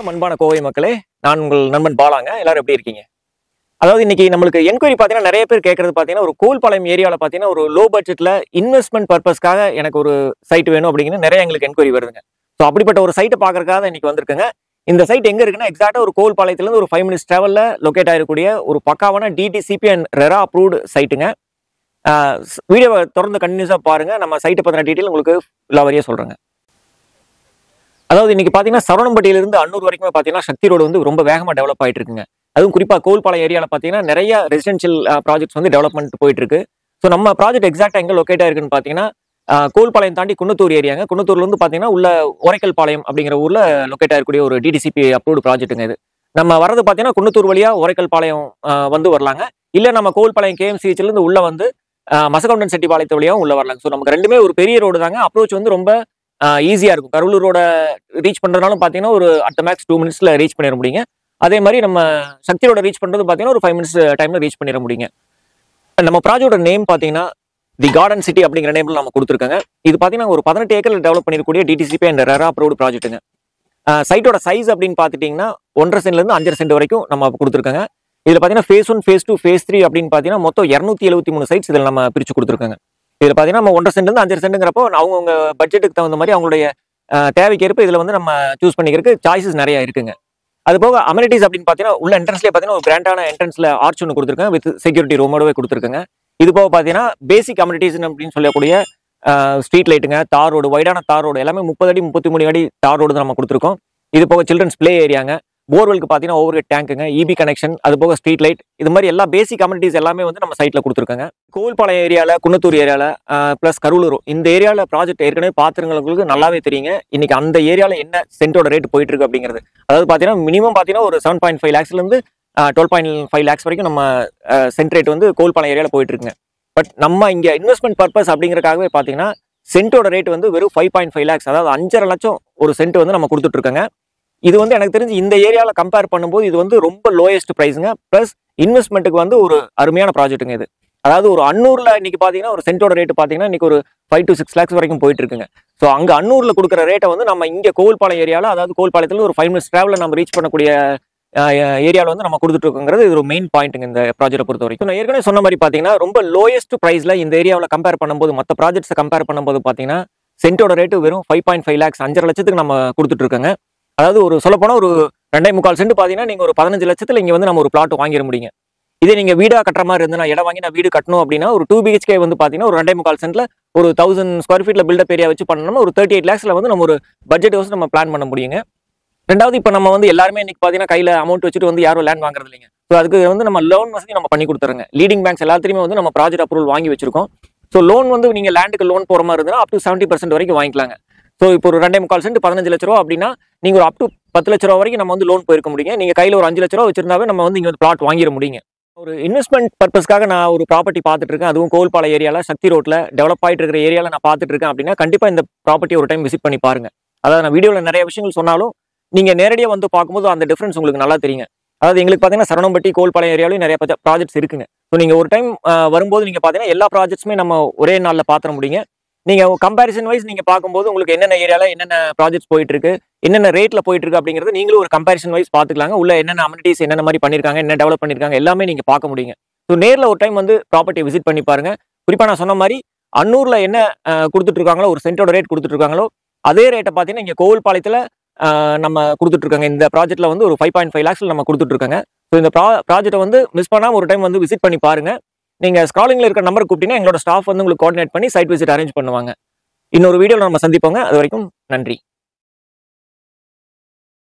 வணக்கம் அன்பான கோவை மக்களே. நான் உங்கள் நண்பன் பாலாங்க. எல்லாரும் எப்படி இருக்கீங்க? அதாவது இன்னைக்கு நம்மளுக்கு என்கொயரி பார்த்தீங்கன்னா நிறைய பேர் கேட்கறது பார்த்தீங்கன்னா, ஒரு கோல்பாளையம் ஏரியாவில் பார்த்தீங்கன்னா ஒரு லோ பட்ஜெட்ல இன்வெஸ்ட்மெண்ட் பர்பஸ்க்காக எனக்கு ஒரு சைட் வேணும் அப்படிங்கிற நிறைய எங்களுக்கு என்கொயரி வருதுங்க. ஸோ அப்படிப்பட்ட ஒரு சைட்டை பார்க்கறதுக்காக இன்னைக்கு வந்திருக்குங்க. இந்த சைட் எங்க இருக்குன்னா எக்ஸாக்டா ஒரு கோல்பாளையத்துலேருந்து ஒரு 5 மினிட்ஸ் டிராவல்ல லொக்கேட் ஆகிருக்கக்கூடிய ஒரு பக்காவான டிடிசிபி அண்ட் ரெரா அப்ரூவ்டு சைட்டுங்க. வீடியோவை தொடர்ந்து கண்டினியூஸாக பாருங்க. நம்ம சைட்டை பற்றின டீட்டெயில் உங்களுக்கு எல்லாவரையும் சொல்றேங்க. அதாவது இன்னைக்கு பார்த்தீங்கன்னா சரவணம்பட்டியிலிருந்து அன்னூர் வரைக்கும் பார்த்தீங்கன்னா சக்தி ரோடு வந்து ரொம்ப வேகமாக டெவலப் ஆகிட்டு இருக்குங்க. அதுவும் குறிப்பாக கோல்பாளையம் ஏரியாவில் பார்த்தீங்கன்னா நிறைய ரெசிடென்ஷியல் ப்ராஜெக்ட்ஸ் வந்து டெவலப்மெண்ட் போயிட்டு இருக்கு. ஸோ நம்ம ப்ராஜெக்ட் எக்ஸாக்டாக எங்கே லொக்கேட் ஆயிருக்குன்னு பார்த்தீங்கன்னா கோல்பாளையம் தாண்டி குன்னத்தூர் ஏரியாங்க. குன்னத்தூர்ல இருந்து பார்த்தீங்கன்னா உள்ள ஒரைக்கல் பாளையம் அப்படிங்கிற ஊர்ல லொக்கேட் ஆயிருக்கூடிய ஒரு டிடிசிபி அப்ரூவ்டு ப்ராஜெக்ட்டுங்க இது. நம்ம வரது பார்த்தீங்கன்னா குன்னத்தூர் வழியா ஒரைக்கல் பாளையம் வந்து வரலாங்க. இல்லை நம்ம கோல்பாளையம் கேஎம்சிஹெச்ல இருந்து உள்ள வந்து மசகவுண்டன் செட்டிப்பாளையத்து வழியாகவும் உள்ள வரலாங்க. ஸோ நமக்கு ரெண்டுமே ஒரு பெரிய ரோடு தாங்க. அப்ரோச் வந்து ரொம்ப ஈஸியா இருக்கும். கருவலூர் ரோட ரீச் பண்றதுனாலும் பார்த்தீங்கன்னா ஒரு அட் மேக்ஸ் 2 மினிட்ஸ்ல ரீச் பண்ணிட முடியுங்க. அதே மாதிரி நம்ம சக்தி ரோட ரீச் பண்றது பார்த்தீங்கன்னா ஒரு 5 மினிட்ஸ் டைம்ல ரீச் பண்ணிட முடியுங்க. நம்ம ப்ராஜெக்டோட நேம் பார்த்தீங்கன்னா தி கார்டன் சிட்டி அப்படிங்கிற நேம்ல நம்ம கொடுத்துருக்காங்க. இது பார்த்தீங்கன்னா ஒரு 18 ஏக்கர் டெவலப் பண்ணிருக்கக்கூடிய டிடிசிபி அண்ட் ரெரா அப்ரூவ்டு ப்ராஜெக்ட்டுங்க. சைட்டோட சைஸ் அப்படின்னு பார்த்துட்டீங்கன்னா 1.5 சென்ட்ல இருந்து 5.5 சென்ட் வரைக்கும் நம்ம கொடுத்துருக்காங்க. இதுல பார்த்தீங்கன்னா ஃபேஸ் 1, ஃபேஸ் 2, ஃபேஸ் 3 அப்படின்னு பார்த்தீங்கன்னா மொத்தம் 273 சைட்ஸ் இதில் நம்ம பிரிச்சு கொடுத்துருக்காங்க. இதுல பார்த்தீங்கன்னா நம்ம 1.5 சென்ட்ல இருந்து 5.5 சென்ட்ங்கிறப்போ அவங்கவுங்க பட்ஜெட்டுக்கு தகுந்த மாதிரி அவங்களுடைய தேவைக்கு ஏற்ப இதுல வந்து நம்ம சூஸ் பண்ணிக்கிறதுக்கு சாய்ஸஸ் நிறைய இருக்குங்க. அது போக அமெனிட்டிஸ் அப்படின்னு பார்த்தீங்கன்னா உள்ள என்ட்ரன்ஸ்லேயே பார்த்தீங்கன்னா ஒரு கிராண்டான என்ட்ரன்ஸ்ல ஆர்ச் ஒன்று கொடுத்துருக்காங்க வித் செக்யூரிட்டி ரூமோடவே கொடுத்துருக்காங்க. இது போக பார்த்தீங்கன்னா பேசிக் அமெனிட்டிஸ் அப்படின்னு சொல்லக்கூடிய ஸ்ட்ரீட் லைட்டுங்க, தார் ரோடு, வைடான தார் ரோடு எல்லாமே 30 அடி 33 அடி தார் ரோடு தான் நம்ம கொடுத்துருக்கோம். இது போக சில்ட்ரன்ஸ் பிளே ஏரியாங்க, போர்வெலுக்கு பார்த்தீங்கன்னா ஓவர் ஹெட் டேங்குங்க, இபி கனெக்ஷன், அது போக ஸ்ட்ரீட் லைட், இது மாதிரி எல்லா பேசிக் அமெனிட்டிஸ் எல்லாமே வந்து நம்ம சைட்ல கொடுத்துருக்காங்க. கோல்பாளையம் ஏரியாவில், குன்னத்தூர் ஏரியாவில் பிளஸ் கருவலூர் இந்த ஏரியாவில் ப்ராஜெக்ட் ஏற்கனவே பார்த்துருங்களுக்கு நல்லாவே தெரியுங்க. இன்னைக்கு அந்த ஏரியாவில் என்ன சென்ட்டோட ரேட் போயிட்டு இருக்கு அப்படிங்கிறது. அதாவது பார்த்தீங்கன்னா மினிமம் பார்த்தீங்கன்னா ஒரு 7.5 லேக்ஸ்லேருந்து 12.5 லேக்ஸ் வரைக்கும் நம்ம சென்ட் ரேட் வந்து கோல்பாளையம் ஏரியாவில் போயிட்டு இருக்குங்க. பட் நம்ம இங்கே இன்வெஸ்ட்மெண்ட் பர்பஸ் அப்படிங்கிறக்காகவே பார்த்தீங்கன்னா சென்ட்டோட ரேட் வந்து வெறும் 5.5 லேக்ஸ், அதாவது 5.5 லட்சம் ஒரு சென்ட் வந்து நம்ம கொடுத்துட்டு இருக்காங்க. இது வந்து எனக்கு தெரிஞ்சு இந்த ஏரியாவில் கம்பேர் பண்ணும்போது இது வந்து ரொம்ப லோயஸ்ட் ப்ரைஸுங்க. ப்ளஸ் இன்வெஸ்ட்மெண்ட்டுக்கு வந்து ஒரு அருமையான ப்ராஜெக்ட்டுங்க இது. அதாவது ஒரு அன்னூர்ல இன்னைக்கு பார்த்தீங்கன்னா ஒரு சென்ட்டோட ரேட் பார்த்தீங்கன்னா இன்னைக்கு ஒரு 5 to 6 லேக்ஸ் வரைக்கும் போயிட்டு இருக்குங்க. ஸோ அங்கே அன்னூர்ல கொடுக்குற ரேட்டை வந்து நம்ம இங்கே கோல்பாளையம் ஏரியாவில், அதாவது கோல்பாளையத்தில் ஒரு 5 மினிட்ஸ் டிராவலில் நம்ம ரீச் பண்ணக்கூடிய ஏரியாவில் வந்து நம்ம கொடுத்துட்டு இருக்கோங்கிறது இது ஒரு மெயின் பாயிண்ட்டுங்க இந்த ப்ராஜெக்ட்டை பொறுத்த வரைக்கும். நான் ஏற்கனவே சொன்ன மாதிரி பார்த்தீங்கன்னா ரொம்ப லோயஸ்ட் ப்ரைஸில் இந்த ஏரியாவில் கம்பேர் பண்ணும்போது மற்ற ப்ராஜெக்ட்ஸை கம்பேர் பண்ணும்போது பார்த்தீங்கன்னா சென்ட்டோட ரேட்டு வெறும் 5.5 லேக்ஸ், 5.5 லட்சத்துக்கு நம்ம கொடுத்துட்டு இருக்காங்க. அதாவது ஒரு சொல்லப்போனால் ஒரு 2.25 சென்ட் பார்த்தீங்கன்னா நீங்கள் ஒரு 15 லட்சத்தில் இங்கே வந்து நம்ம ஒரு பிளாட் வாங்கிட முடியுங்க. இதே நீங்கள் வீடாக கட்டுற மாதிரி இருந்து நான் இடம் வாங்கி நான் வீடு கட்டணும் அப்படின்னா ஒரு 2 BHK வந்து பார்த்தீங்கன்னா ஒரு 2.25 சென்ட்ல ஒரு 1000 ஸ்கொயர் ஃபீட்ல பில்டப் ஏரியா வச்சு பண்ணணும்னா ஒரு 38 லேக்ஸ்ல வந்து நம்ம ஒரு பட்ஜெட் வச்சு நம்ம பிளான் பண்ண முடியுங்க. ரெண்டாவது இப்போ நம்ம வந்து எல்லாருமே இன்னைக்கு பார்த்தீங்கன்னா கையில் அமௌண்ட் வச்சுட்டு வந்து யாரும் லேண்ட் வாங்குறது இல்லைங்க. ஸோ அதுக்கு வந்து நம்ம லோன் வசதி நம்ம பண்ணி கொடுத்துருங்க. லீடிங் பேங்க்ஸ் எல்லாத்தையுமே வந்து நம்ம ப்ராஜெக்ட் அப்ரூவல் வாங்கி வச்சிருக்கோம். ஸோ லோன் வந்து நீங்கள் லேண்டுக்கு லோன் போகிற மாதிரி இருந்தால் அப் டு 70% வரைக்கும் வாங்கிக்கலாங்க. ஸோ இப்போ ஒரு 2.25 சென்ட் 15 லட்ச ரூபா அப்படின்னா நீங்கள் ஒரு அப் டு 10 லட்ச ரூபா வரைக்கும் நம்ம வந்து லோன் போயிருக்க முடியுங்க. நீங்கள் கையில் ஒரு 5 லட்ச ரூபா வச்சிருந்தாவே நம்ம வந்து இங்கே வந்து பிளாட் வாங்கிட முடியுங்க. ஒரு இன்வெஸ்ட்மெண்ட் பர்பஸ்க்காக நான் ஒரு ப்ராப்பர்ட்டி பார்த்துட்டு இருக்கேன், அதுவும் கோல்பாளையம் ஏரியாவில் சக்தி ரோட்டில் டெவலப் ஆகிட்டு இருக்கிற ஏரியாவில் நான் பார்த்துட்டு இருக்கேன் அப்படின்னா கண்டிப்பாக இந்த ப்ராப்பர்ட்டி ஒரு டைம் விசிட் பண்ணி பாருங்க. அதாவது நான் வீடியோவில் நிறைய விஷயங்கள் சொன்னாலும் நீங்கள் நேரடியாக வந்து பார்க்கும்போது அந்த டிஃப்ரென்ஸ் உங்களுக்கு நல்லா தெரியுங்க. அதாவது எங்களுக்கு பார்த்தீங்கன்னா சரவணம்பட்டி கோல்பாளையம் ஏரியாவிலையும் நிறைய ப்ராஜெக்ட்ஸ் இருக்குங்க. ஸோ நீங்கள் ஒரு டைம் வரும்போது நீங்கள் பார்த்தீங்கன்னா எல்லா ப்ராஜெக்ட்ஸுமே நம்ம ஒரே நாளில் பார்த்துட முடியுங்க. நீங்கள் கம்பேரிசன் வைஸ் நீங்கள் பார்க்கும்போது உங்களுக்கு என்னென்ன ஏரியாவில் என்னென்ன ப்ராஜெக்ட்ஸ் போயிட்டு இருக்கு, என்னென்ன ரேட்டில் போயிட்டு இருக்கு அப்படிங்கிறது நீங்களும் ஒரு கம்பேரிசன் வைஸ் பார்த்துக்கலாங்க. உள்ள என்னென்ன அமெனிட்டிஸ் என்னென்ன மாதிரி பண்ணியிருக்காங்க, என்ன டெவலப் பண்ணியிருக்காங்க எல்லாமே நீங்கள் பார்க்க முடியுங்க. ஸோ நேரில் ஒரு டைம் வந்து ப்ராப்பர்ட்டி விசிட் பண்ணி பாருங்க. குறிப்பாக நான் சொன்ன மாதிரி அன்னூரில் என்ன கொடுத்துட்டு இருக்காங்களோ ஒரு சென்ட்டோட ரேட் கொடுத்துட்டு இருக்காங்களோ அதே ரேட்டை பார்த்தீங்கன்னா இங்கே கோல்பாளையத்தில் நம்ம கொடுத்துட்டு இருக்காங்க. இந்த ப்ராஜெக்ட்ல வந்து ஒரு 5.5 லேக்ஸ்ல நம்ம கொடுத்துட்டு இருக்காங்க. ஸோ இந்த ப்ராஜெக்ட்டை வந்து மிஸ் பண்ணாமல் ஒரு டைம் வந்து விசிட் பண்ணி பாருங்க. நீங்க ஸ்க்ராலிங்ல இருக்கிற நம்பர் கூப்பிட்டீங்கன்னா எங்களோட ஸ்டாஃப் வந்து உங்களுக்கு கோஆர்டினேட் பண்ணி சைட் விசிட் அரேஞ்ச் பண்ணுவாங்க. இன்னொரு வீடியோவில் நம்ம சந்திப்போங்க. அது வரைக்கும் நன்றி.